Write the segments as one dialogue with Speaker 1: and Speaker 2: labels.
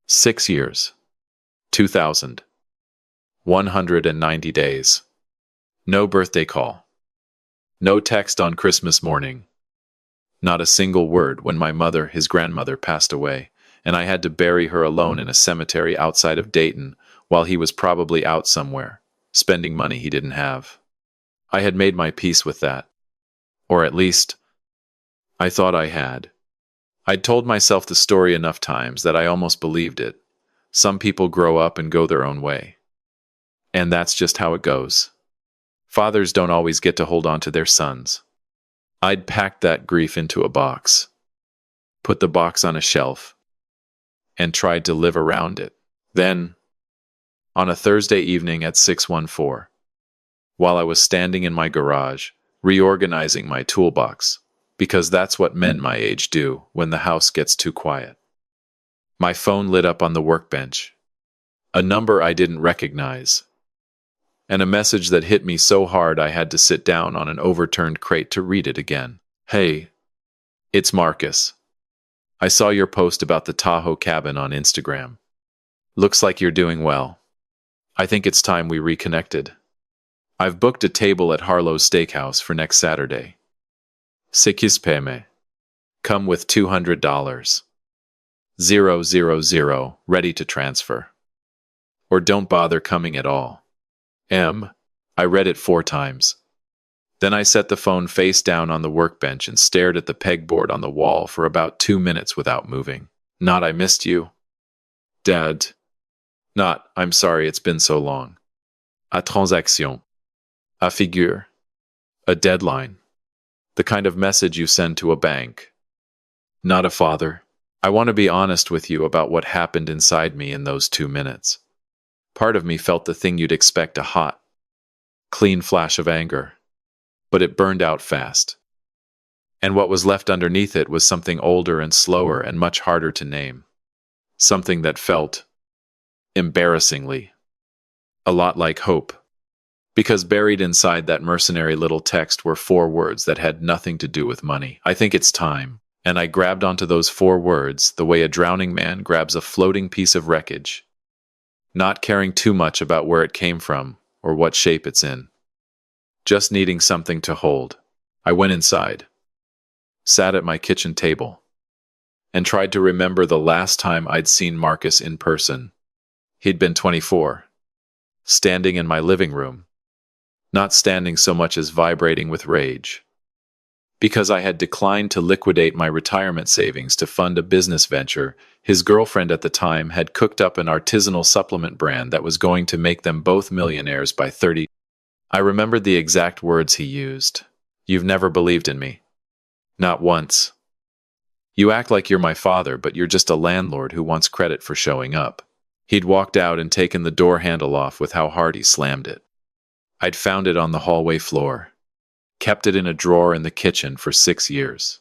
Speaker 1: 6 years. 2,190 days. No birthday call. No text on Christmas morning. Not a single word when my mother, his grandmother, passed away, and I had to bury her alone in a cemetery outside of Dayton while he was probably out somewhere, spending money he didn't have. I had made my peace with that. Or at least, I thought I had. I'd told myself the story enough times that I almost believed it. Some people grow up and go their own way. And that's just how it goes. Fathers don't always get to hold on to their sons. I'd packed that grief into a box, put the box on a shelf, and tried to live around it. Then, on a Thursday evening at 6:14, while I was standing in my garage, reorganizing my toolbox, because that's what men my age do when the house gets too quiet, my phone lit up on the workbench. A number I didn't recognize, and a message that hit me so hard I had to sit down on an overturned crate to read it again. Hey, it's Marcus. I saw your post about the Tahoe cabin on Instagram. Looks like you're doing well. I think it's time we reconnected. I've booked a table at Harlow's Steakhouse for next Saturday. Ce qui se paie. Come with $200. 000, ready to transfer. Or don't bother coming at all. I read it 4 times. Then I set the phone face down on the workbench and stared at the pegboard on the wall for about 2 minutes without moving. Not I missed you. Dad. Not I'm sorry it's been so long. A transaction. A figure. A deadline. The kind of message you send to a bank. Not a father. I want to be honest with you about what happened inside me in those 2 minutes. Part of me felt the thing you'd expect, a hot, clean flash of anger. But it burned out fast. And what was left underneath it was something older and slower and much harder to name. Something that felt, embarrassingly, a lot like hope. Because buried inside that mercenary little text were 4 words that had nothing to do with money. I think it's time. And I grabbed onto those 4 words the way a drowning man grabs a floating piece of wreckage, not caring too much about where it came from or what shape it's in. Just needing something to hold. I went inside, sat at my kitchen table, and tried to remember the last time I'd seen Marcus in person. He'd been 24, standing in my living room, not standing so much as vibrating with rage. Because I had declined to liquidate my retirement savings to fund a business venture, his girlfriend at the time had cooked up an artisanal supplement brand that was going to make them both millionaires by 30. I remembered the exact words he used. You've never believed in me. Not once. You act like you're my father, but you're just a landlord who wants credit for showing up. He'd walked out and taken the door handle off with how hard he slammed it. I'd found it on the hallway floor. Kept it in a drawer in the kitchen for 6 years.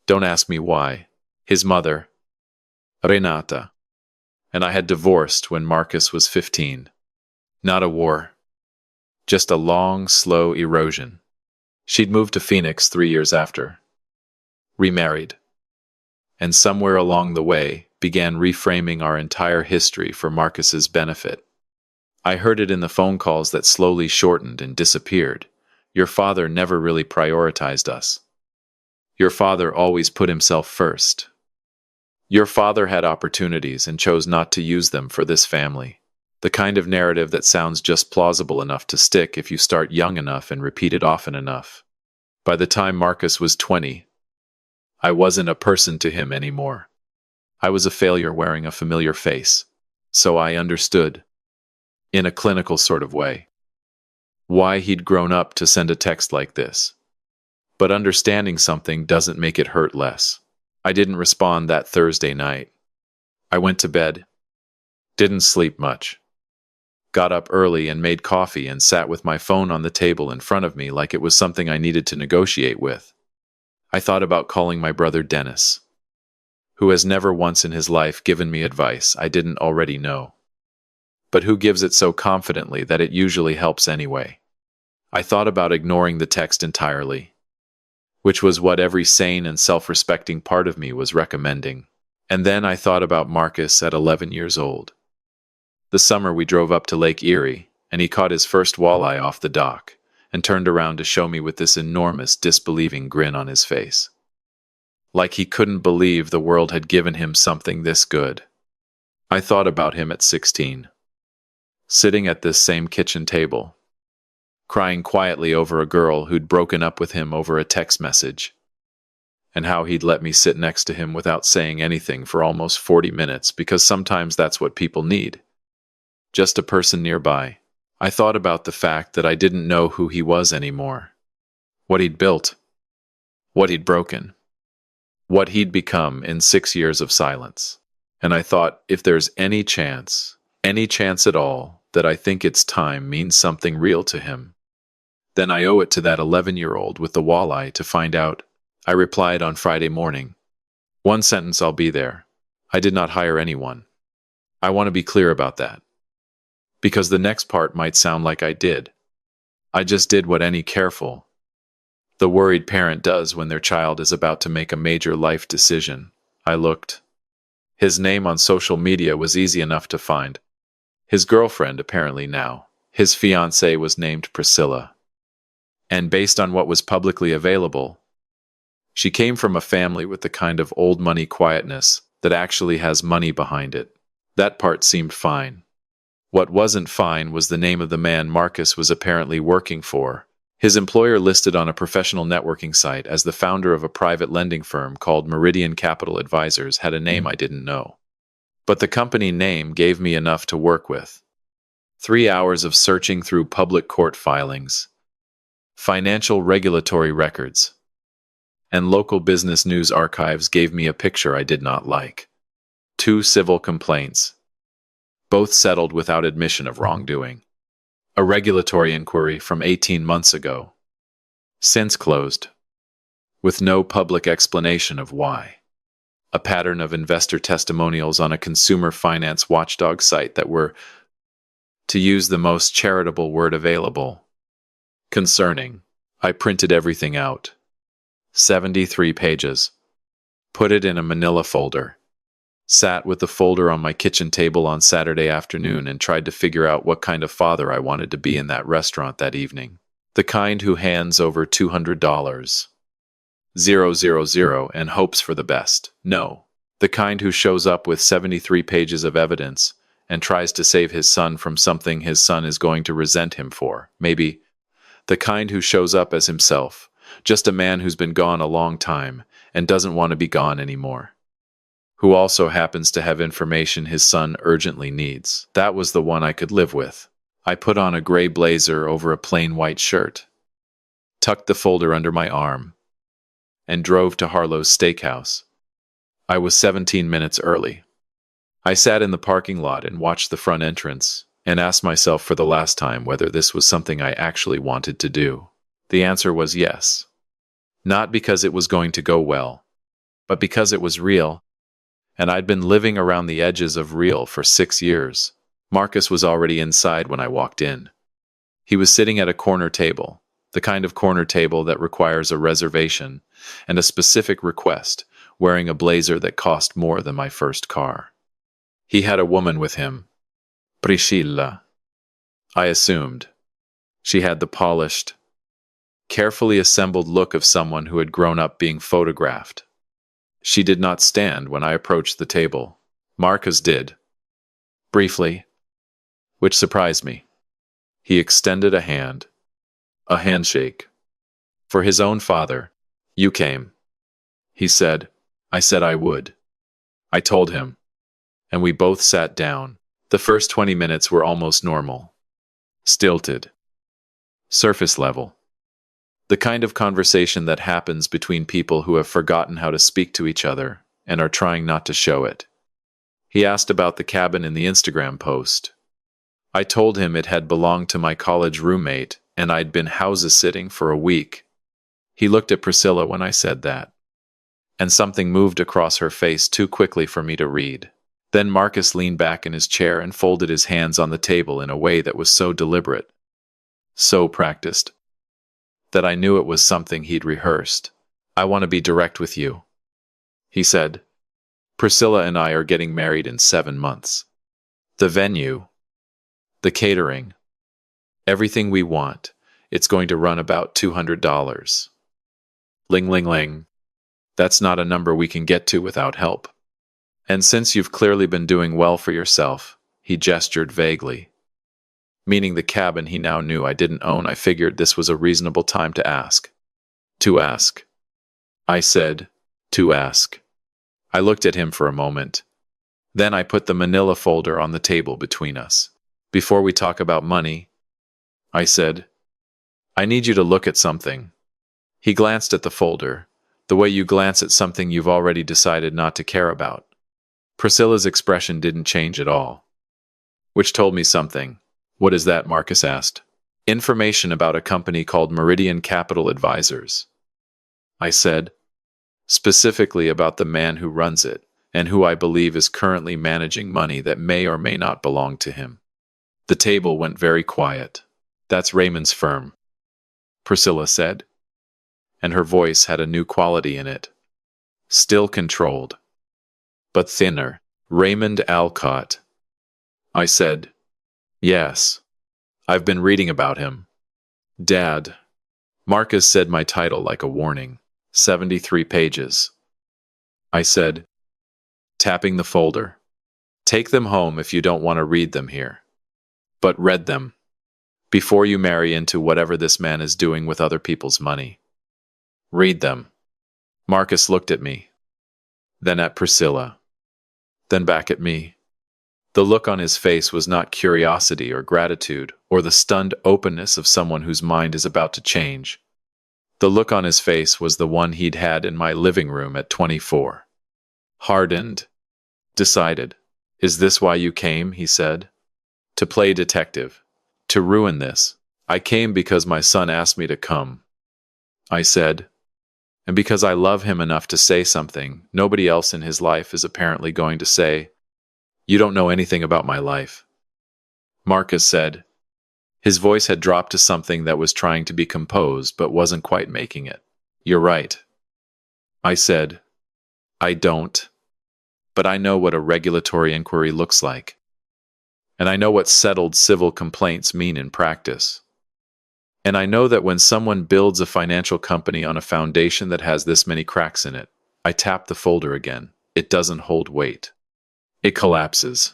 Speaker 1: Don't ask me why. His mother, Renata, and I had divorced when Marcus was 15. Not a war. Just a long, slow erosion. She'd moved to Phoenix 3 years after. Remarried. And somewhere along the way, began reframing our entire history for Marcus's benefit. I heard it in the phone calls that slowly shortened and disappeared. Your father never really prioritized us. Your father always put himself first. Your father had opportunities and chose not to use them for this family. The kind of narrative that sounds just plausible enough to stick if you start young enough and repeat it often enough. By the time Marcus was 20, I wasn't a person to him anymore. I was a failure wearing a familiar face. So I understood, in a clinical sort of way, why he'd grown up to send a text like this. But understanding something doesn't make it hurt less. I didn't respond that Thursday night. I went to bed. Didn't sleep much. Got up early and made coffee and sat with my phone on the table in front of me like it was something I needed to negotiate with. I thought about calling my brother Dennis, who has never once in his life given me advice I didn't already know, but who gives it so confidently that it usually helps anyway. I thought about ignoring the text entirely, which was what every sane and self-respecting part of me was recommending. And then I thought about Marcus at 11 years old. The summer we drove up to Lake Erie, and he caught his first walleye off the dock and turned around to show me with this enormous, disbelieving grin on his face. Like he couldn't believe the world had given him something this good. I thought about him at 16, sitting at this same kitchen table, crying quietly over a girl who'd broken up with him over a text message, and how he'd let me sit next to him without saying anything for almost 40 minutes because sometimes that's what people need. Just a person nearby. I thought about the fact that I didn't know who he was anymore, what he'd built, what he'd broken, what he'd become in 6 years of silence. And I thought, if there's any chance at all, that I think it's time means something real to him, then I owe it to that 11-year-old with the walleye to find out. I replied on Friday morning. One sentence, I'll be there. I did not hire anyone. I want to be clear about that, because the next part might sound like I did. I just did what any careful, the worried parent does when their child is about to make a major life decision. I looked. His name on social media was easy enough to find. His girlfriend, apparently now, his fiancée, was named Priscilla. And based on what was publicly available, she came from a family with the kind of old money quietness that actually has money behind it. That part seemed fine. What wasn't fine was the name of the man Marcus was apparently working for. His employer, listed on a professional networking site as the founder of a private lending firm called Meridian Capital Advisors, had a name I didn't know. But the company name gave me enough to work with. 3 hours of searching through public court filings, financial regulatory records, and local business news archives gave me a picture I did not like. 2 civil complaints, both settled without admission of wrongdoing. A regulatory inquiry from 18 months ago, since closed, with no public explanation of why. A pattern of investor testimonials on a consumer finance watchdog site that were, to use the most charitable word available, concerning. I printed everything out. 73 pages. Put it in a manila folder. Sat with the folder on my kitchen table on Saturday afternoon and tried to figure out what kind of father I wanted to be in that restaurant that evening. The kind who hands over $200, 000, and hopes for the best. No. The kind who shows up with 73 pages of evidence and tries to save his son from something his son is going to resent him for. Maybe. The kind who shows up as himself, just a man who's been gone a long time and doesn't want to be gone anymore, who also happens to have information his son urgently needs. That was the one I could live with. I put on a gray blazer over a plain white shirt, tucked the folder under my arm, and drove to Harlow's Steakhouse. I was 17 minutes early. I sat in the parking lot and watched the front entrance and asked myself for the last time whether this was something I actually wanted to do. The answer was yes. Not because it was going to go well, but because it was real. And I'd been living around the edges of real for 6 years. Marcus was already inside when I walked in. He was sitting at a corner table, the kind of corner table that requires a reservation and a specific request, wearing a blazer that cost more than my first car. He had a woman with him, Priscilla. I assumed. She had the polished, carefully assembled look of someone who had grown up being photographed. She did not stand when I approached the table. Marcus did. Briefly, which surprised me. He extended a hand. A handshake. For his own father. You came, he said. I said I would. I told him. And we both sat down. The first 20 minutes were almost normal. Stilted. Surface level. The kind of conversation that happens between people who have forgotten how to speak to each other and are trying not to show it. He asked about the cabin in the Instagram post. I told him it had belonged to my college roommate and I'd been house-sitting for a week. He looked at Priscilla when I said that, and something moved across her face too quickly for me to read. Then Marcus leaned back in his chair and folded his hands on the table in a way that was so deliberate, so practiced, that I knew it was something he'd rehearsed. I want to be direct with you, he said. Priscilla and I are getting married in 7 months. The venue, the catering, everything we want. It's going to run about $200. Ling ling ling. That's not a number we can get to without help. And since you've clearly been doing well for yourself, he gestured vaguely. Meaning the cabin he now knew I didn't own, I figured this was a reasonable time to ask. To ask. I said, to ask. I looked at him for a moment. Then I put the manila folder on the table between us. Before we talk about money, I said, I need you to look at something. He glanced at the folder, the way you glance at something you've already decided not to care about. Priscilla's expression didn't change at all. Which told me something. What is that? Marcus asked. Information about a company called Meridian Capital Advisors. I said, specifically about the man who runs it, and who I believe is currently managing money that may or may not belong to him. The table went very quiet. That's Raymond's firm, Priscilla said, and her voice had a new quality in it. Still controlled, but thinner. Raymond Alcott. I said, yes. I've been reading about him. Dad. Marcus said my title like a warning. 73 pages. I said, tapping the folder. Take them home if you don't want to read them here. But read them. Before you marry into whatever this man is doing with other people's money. Read them. Marcus looked at me. Then at Priscilla. Then back at me. The look on his face was not curiosity or gratitude or the stunned openness of someone whose mind is about to change. The look on his face was the one he'd had in my living room at 24. Hardened. Decided. Is this why you came? He said. To play detective. To ruin this. I came because my son asked me to come. I said. And because I love him enough to say something nobody else in his life is apparently going to say. You don't know anything about my life. Marcus said. His voice had dropped to something that was trying to be composed but wasn't quite making it. You're right. I said. I don't. But I know what a regulatory inquiry looks like. And I know what settled civil complaints mean in practice. And I know that when someone builds a financial company on a foundation that has this many cracks in it, I tap the folder again. It doesn't hold weight. It collapses.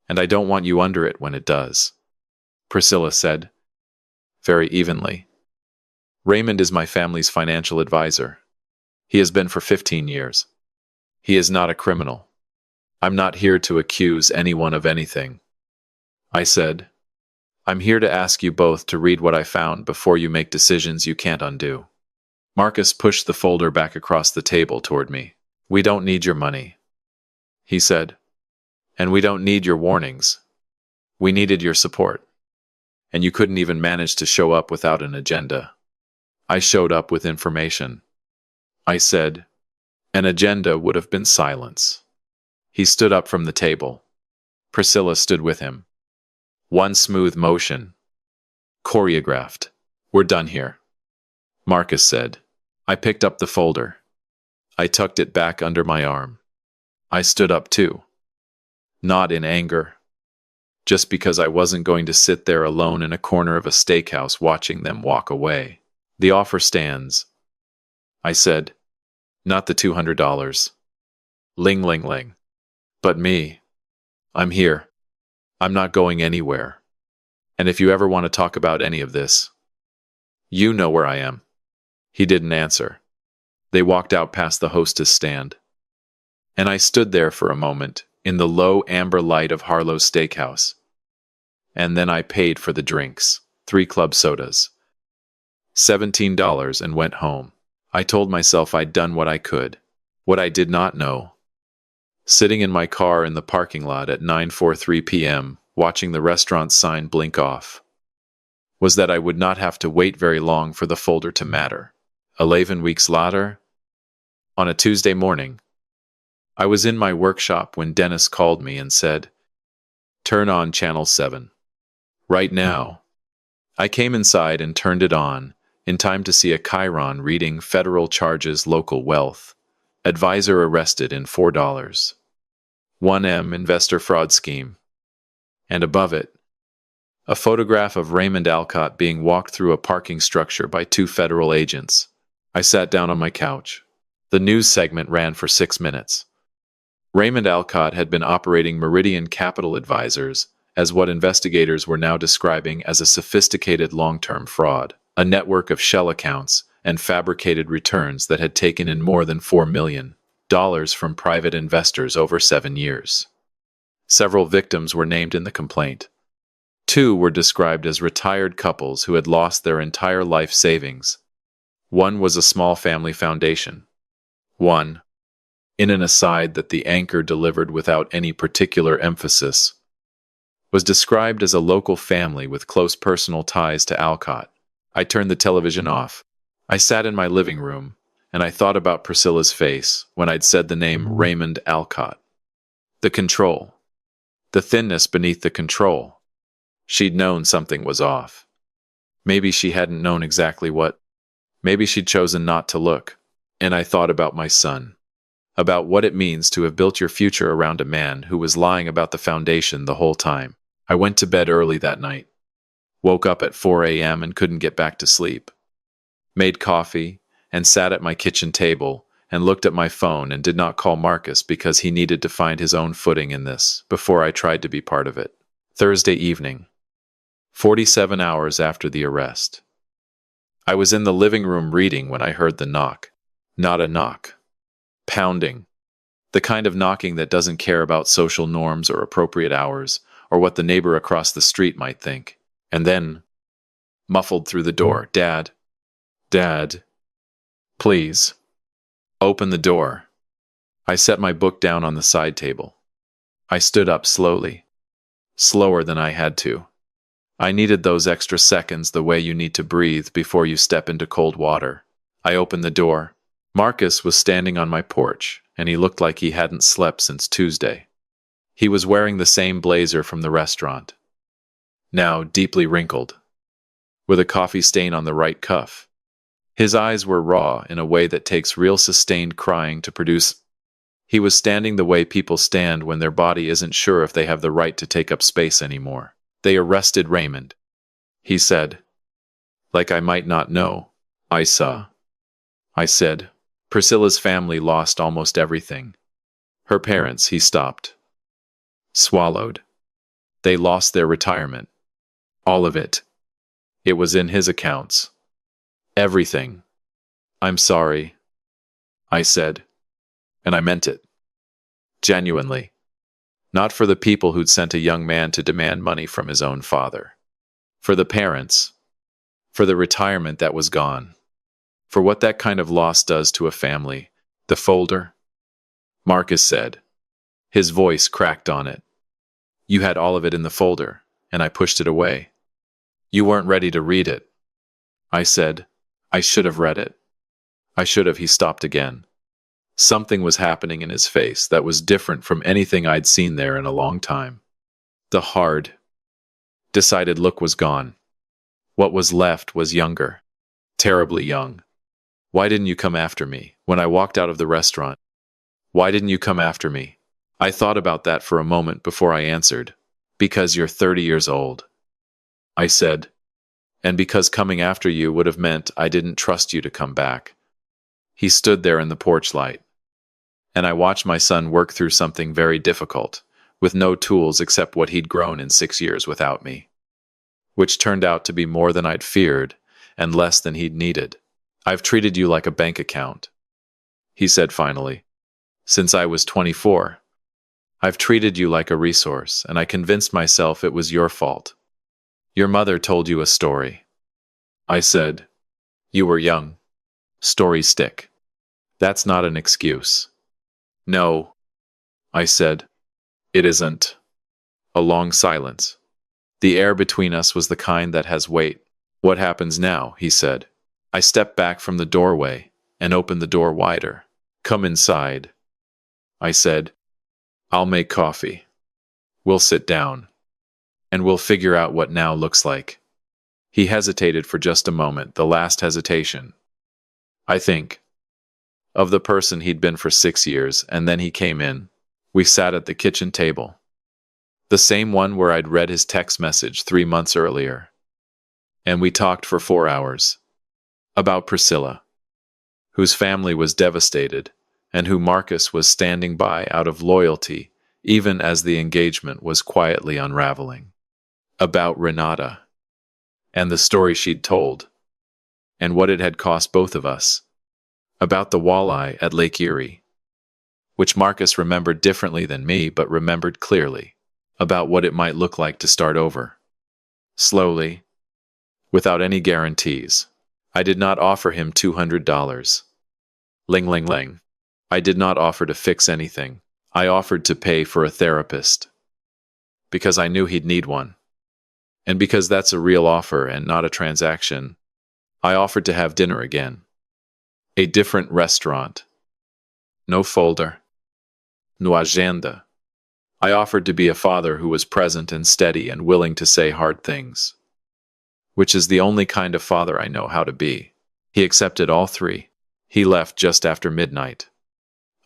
Speaker 1: And I don't want you under it when it does. Priscilla said, very evenly. Raymond is my family's financial advisor. He has been for 15 years. He is not a criminal. I'm not here to accuse anyone of anything. I said, I'm here to ask you both to read what I found before you make decisions you can't undo. Marcus pushed the folder back across the table toward me. We don't need your money, he said. And we don't need your warnings. We needed your support. And you couldn't even manage to show up without an agenda. I showed up with information. I said, an agenda would have been silence. He stood up from the table. Priscilla stood with him. One smooth motion. Choreographed. We're done here. Marcus said. I picked up the folder. I tucked it back under my arm. I stood up too. Not in anger. Just because I wasn't going to sit there alone in a corner of a steakhouse watching them walk away. The offer stands. I said, not the $200. Ling ling ling. But me. I'm here. I'm not going anywhere. And if you ever want to talk about any of this, you know where I am. He didn't answer. They walked out past the hostess stand. And I stood there for a moment, in the low amber light of Harlow's Steakhouse. And then I paid for the drinks, 3 club sodas, $17, and went home. I told myself I'd done what I could. What I did not know, sitting in my car in the parking lot at 9:43 p.m., watching the restaurant sign blink off, was that I would not have to wait very long for the folder to matter. 11 weeks later, on a Tuesday morning, I was in my workshop when Dennis called me and said, turn on Channel 7. Right now. I came inside and turned it on, in time to see a chyron reading Federal Charges Local Wealth, Advisor arrested in $4. 1M investor fraud scheme. And above it, a photograph of Raymond Alcott being walked through a parking structure by 2 federal agents. I sat down on my couch. The news segment ran for 6 minutes. Raymond Alcott had been operating Meridian Capital Advisors as what investigators were now describing as a sophisticated long-term fraud, a network of shell accounts and fabricated returns that had taken in more than $4 million from private investors over 7 years. Several victims were named in the complaint. 2 were described as retired couples who had lost their entire life savings. 1 was a small family foundation. 1. In an aside that the anchor delivered without any particular emphasis, was described as a local family with close personal ties to Alcott. I turned the television off. I sat in my living room, and I thought about Priscilla's face when I'd said the name Raymond Alcott. The control. The thinness beneath the control. She'd known something was off. Maybe she hadn't known exactly what. Maybe she'd chosen not to look. And I thought about my son. About what it means to have built your future around a man who was lying about the foundation the whole time. I went to bed early that night. Woke up at 4 a.m. and couldn't get back to sleep. Made coffee and sat at my kitchen table and looked at my phone and did not call Marcus because he needed to find his own footing in this before I tried to be part of it. Thursday evening, 47 hours after the arrest. I was in the living room reading when I heard the knock. Not a knock. Pounding. The kind of knocking that doesn't care about social norms or appropriate hours or what the neighbor across the street might think. And then, muffled through the door, Dad. Dad. Please. Open the door. I set my book down on the side table. I stood up slowly. Slower than I had to. I needed those extra seconds the way you need to breathe before you step into cold water. I opened the door. Marcus was standing on my porch, and he looked like he hadn't slept since Tuesday. He was wearing the same blazer from the restaurant, now deeply wrinkled, with a coffee stain on the right cuff. His eyes were raw in a way that takes real sustained crying to produce. He was standing the way people stand when their body isn't sure if they have the right to take up space anymore. They arrested Raymond, he said. Like I might not know. I said. Priscilla's family lost almost everything. Her parents, he stopped. Swallowed. They lost their retirement. All of it. It was in his accounts. Everything. I'm sorry, I said. And I meant it. Genuinely. Not for the people who'd sent a young man to demand money from his own father. For the parents. For the retirement that was gone. For what that kind of loss does to a family. The folder? Marcus said. His voice cracked on it. You had all of it in the folder, and I pushed it away. You weren't ready to read it. I said. I should have read it. I should have. He stopped again. Something was happening in his face that was different from anything I'd seen there in a long time. The hard, decided look was gone. What was left was younger. Terribly young. Why didn't you come after me when I walked out of the restaurant? Why didn't you come after me? I thought about that for a moment before I answered. Because you're 30 years old. I said. And because coming after you would have meant I didn't trust you to come back. He stood there in the porch light. And I watched my son work through something very difficult, with no tools except what he'd grown in 6 years without me. Which turned out to be more than I'd feared, and less than he'd needed. I've treated you like a bank account, he said finally. Since I was 24. I've treated you like a resource, and I convinced myself it was your fault. Your mother told you a story. I said. You were young. Stories stick. That's not an excuse. No, I said. It isn't. A long silence. The air between us was the kind that has weight. What happens now? He said. I stepped back from the doorway and opened the door wider. Come inside. I said. I'll make coffee. We'll sit down. And we'll figure out what now looks like. He hesitated for just a moment, the last hesitation. I think. of the person he'd been for 6 years, and then he came in. We sat at the kitchen table. The same one where I'd read his text message 3 months earlier. And we talked for 4 hours. About Priscilla, whose family was devastated, and who Marcus was standing by out of loyalty, even as the engagement was quietly unraveling. About Renata, and the story she'd told, and what it had cost both of us. About the walleye at Lake Erie, which Marcus remembered differently than me, but remembered clearly. About what it might look like to start over. Slowly, without any guarantees. I did not offer him $200. Ling ling ling. I did not offer to fix anything. I offered to pay for a therapist. Because I knew he'd need one. And because that's a real offer and not a transaction, I offered to have dinner again. A different restaurant. No folder. No agenda. I offered to be a father who was present and steady and willing to say hard things. Which is the only kind of father I know how to be. He accepted all three. He left just after midnight.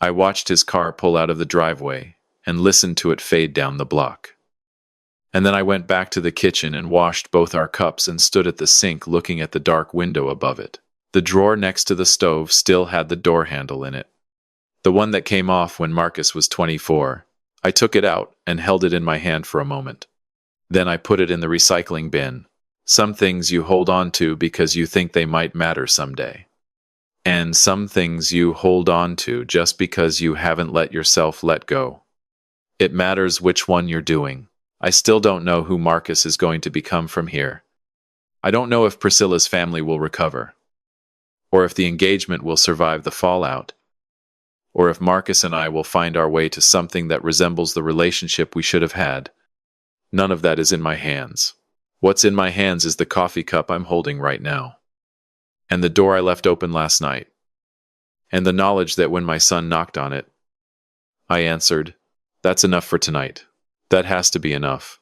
Speaker 1: I watched his car pull out of the driveway and listened to it fade down the block. And then I went back to the kitchen and washed both our cups and stood at the sink looking at the dark window above it. The drawer next to the stove still had the door handle in it. The one that came off when Marcus was 24. I took it out and held it in my hand for a moment. Then I put it in the recycling bin. Some things you hold on to because you think they might matter someday. And some things you hold on to just because you haven't let yourself let go. It matters which one you're doing. I still don't know who Marcus is going to become from here. I don't know if Priscilla's family will recover, or if the engagement will survive the fallout, or if Marcus and I will find our way to something that resembles the relationship we should have had. None of that is in my hands. What's in my hands is the coffee cup I'm holding right now, and the door I left open last night, and the knowledge that when my son knocked on it, I answered, "That's enough for tonight. That has to be enough."